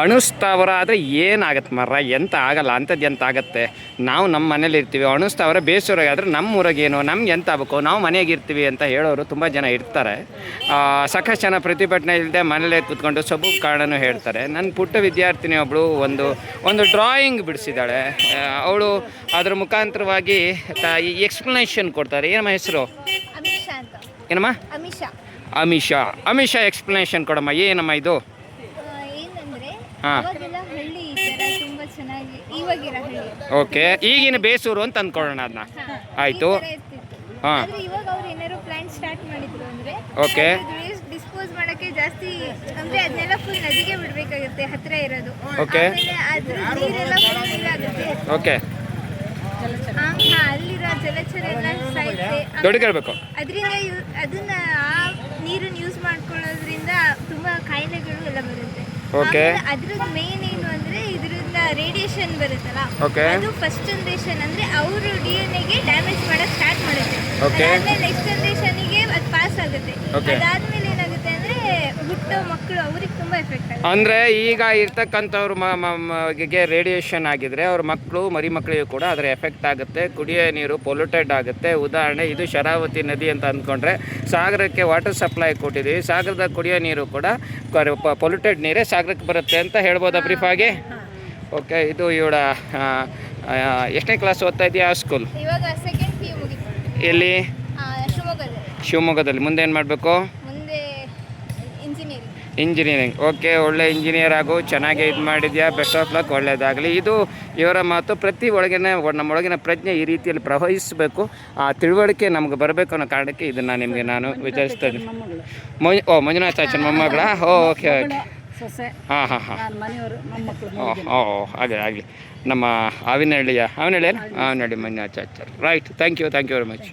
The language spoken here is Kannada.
ಅಣುಸ್ಥಾವರ ಆದರೆ ಏನಾಗತ್ತೆ ಮರ, ಎಂತ ಆಗಲ್ಲ, ಅಂಥದ್ದು ಎಂತ ಆಗುತ್ತೆ. ನಾವು ನಮ್ಮ ಮನೇಲಿ ಇರ್ತೀವಿ, ಅಣುಸ್ಥಾವರ ಬೇಸೂರಾಗ ಆದರೆ ನಮ್ಮ ಊರಾಗೇನು, ನಮ್ಗೆ ಎಂತ ಆಗಬೇಕು, ನಾವು ಮನೆಯಾಗ ಇರ್ತೀವಿ ಅಂತ ಹೇಳೋರು ತುಂಬ ಜನ ಇರ್ತಾರೆ. ಸಾಕಷ್ಟು ಜನ ಪ್ರತಿಭಟನೆ ಇಲ್ಲದೆ ಮನೇಲೇ ಕೂತ್ಕೊಂಡು ಸಬೂಬ್ ಕಾರಣನೂ ಹೇಳ್ತಾರೆ. ನನ್ನ ಪುಟ್ಟ ವಿದ್ಯಾರ್ಥಿನಿ ಒಬ್ಬಳು ಒಂದು ಡ್ರಾಯಿಂಗ್ ಬಿಡಿಸಿದ್ದಾಳೆ. ಅವಳು ಅದ್ರ ಮುಖಾಂತರವಾಗಿ ಈ ಎಕ್ಸ್ಪ್ಲನೇಷನ್ ಕೊಡ್ತಾರೆ. ಏನಮ್ಮ ಹೆಸರು? ಏನಮ್ಮ? ಅಮಿಷಾ ಎಕ್ಸ್ಪ್ಲನೇಷನ್ ಕೊಡಮ್ಮ. ಏನಮ್ಮ ಇದು? ಹಾಂ, ಓಕೆ. ಈಗಿನ ಬೇಸೂರು ಅಂತ ಅಂದ್ಕೊಳ್ಳೋಣ ಅದನ್ನ. ಆಯಿತು. ಹಾಂ, ಓಕೆ. ಡಿಸ್ಪೋಸ್ ಮಾಡಕ್ಕೆ ಜಾಸ್ತಿ ಅಂದ್ರೆ ಅದನ್ನೆಲ್ಲ ಫುಲ್ ನದಿಗೆ ಬಿಡಬೇಕಾಗುತ್ತೆ, ಹತ್ರ ಇರೋದು. Okay, okay. ಅಲ್ಲಿರೋ ಜಲಚರ ಎಲ್ಲ ಸಾಯುತ್ತೆ. ದೊಡ್ಡಗಿರ್ಬೇಕು. ಅದರಿಂದ ಅದನ್ನ ಆ ನೀರನ್ನು ಯೂಸ್ ಮಾಡ್ಕೊಳ್ಳೋದ್ರಿಂದ ತುಂಬಾ ಕಾಯಿಲೆಗಳು ಎಲ್ಲ ಬರುತ್ತೆ. ಓಕೆ. ಅದ್ರದ್ದು ಮೇನ್ ಏನು ಅಂದ್ರೆ ಇದರಿಂದ ರೇಡಿಯೇಷನ್ ಬರುತ್ತಲ್ಲ, ಓಕೆ. ಅದು ಫಸ್ಟ್ ಜನರೇಷನ್ ಅಂದ್ರೆ ಅವರು DNA ಗೆ ಡ್ಯಾಮೇಜ್ ಮಾಡಕ್ ಸ್ಟಾರ್ಟ್ ಮಾಡುತ್ತೆ. ಓಕೆ. ಆಮೇಲೆ ನೆಕ್ಸ್ಟ್ ಜನರೇಷನ್ಗೆ ಅದು ಪಾಸ್ ಆಗುತ್ತೆ. ಓಕೆ. ಅದಾದ್ಮೇಲೆ ಏನಾಗುತ್ತೆ ಅಂದ್ರೆ ಹುಟ್ಟೋ ಮಕ್ಕಳು ಅವ್ರಿಗೆ ತುಂಬಾ ಎಫೆಕ್ಟ್ ಆಗುತ್ತೆ. ಅಂದರೆ ಈಗ ಇರ್ತಕ್ಕಂಥವ್ರು ಗೆ ರೇಡಿಯೇಷನ್ ಆಗಿದ್ರೆ ಅವ್ರ ಮಕ್ಕಳು ಮರಿ ಮಕ್ಕಳಿಗೂ ಕೂಡ ಅದರ ಎಫೆಕ್ಟ್ ಆಗುತ್ತೆ. ಕುಡಿಯೋ ನೀರು ಪೊಲ್ಯೂಟೆಡ್ ಆಗುತ್ತೆ. ಉದಾಹರಣೆ, ಇದು ಶರಾವತಿ ನದಿ ಅಂತ ಅಂದ್ಕೊಂಡ್ರೆ ಸಾಗರಕ್ಕೆ ವಾಟರ್ ಸಪ್ಲೈ ಕೊಟ್ಟಿದ್ದೀವಿ. ಸಾಗರದ ಕುಡಿಯೋ ನೀರು ಕೂಡ ಪೊಲ್ಯೂಟೆಡ್ ನೀರೇ ಸಾಗರಕ್ಕೆ ಬರುತ್ತೆ ಅಂತ ಹೇಳ್ಬೋದಾ ಬ್ರೀಫಾಗಿ? ಓಕೆ. ಇದು ಇವಳ ಎಷ್ಟನೇ ಕ್ಲಾಸ್ ಓದ್ತಾ ಇದೆಯಾ? ಸ್ಕೂಲ್ ಇವಾಗ ಸೆಕೆಂಡ್ PU ಮುಗಿತು. ಎಲ್ಲಿ? ಶಿವಮೊಗ್ಗದಲ್ಲಿ. ಮುಂದೆ ಏನು ಮಾಡಬೇಕು? ಮುಂದೆ ಇಂಜಿನಿಯರಿಂಗ್. ಓಕೆ, ಒಳ್ಳೆ ಇಂಜಿನಿಯರ್ ಆಗು. ಚೆನ್ನಾಗಿ ಇದು ಮಾಡಿದ್ಯಾ. ಬೆಸ್ಟ್ ಆಫ್ ಲಕ್, ಒಳ್ಳೆಯದಾಗಲಿ. ಇದು ಇವರ ಮಾತು. ಪ್ರತಿ ಒಳಗಿನ ನಮ್ಮೊಳಗಿನ ಪ್ರಜ್ಞೆ ಈ ರೀತಿಯಲ್ಲಿ ಪ್ರವಹಿಸಬೇಕು. ಆ ತಿಳುವಳಿಕೆ ನಮ್ಗೆ ಬರಬೇಕು ಅನ್ನೋ ಕಾರಣಕ್ಕೆ ಇದನ್ನು ನಿಮಗೆ ನಾನು ವಿಚಾರಿಸ್ತಾ ಇದ್ದೀನಿ. ಮಂಜುನಾಥ್ ಆಚನ್ ಮೊಮ್ಮಗಳ? Okay, okay. ಹಾಂ, ಹಾಂ, ಹಾಂ. ಆಗಲಿ. ನಮ್ಮ Havinahalli Manjunath Achar. Right. Thank you very much.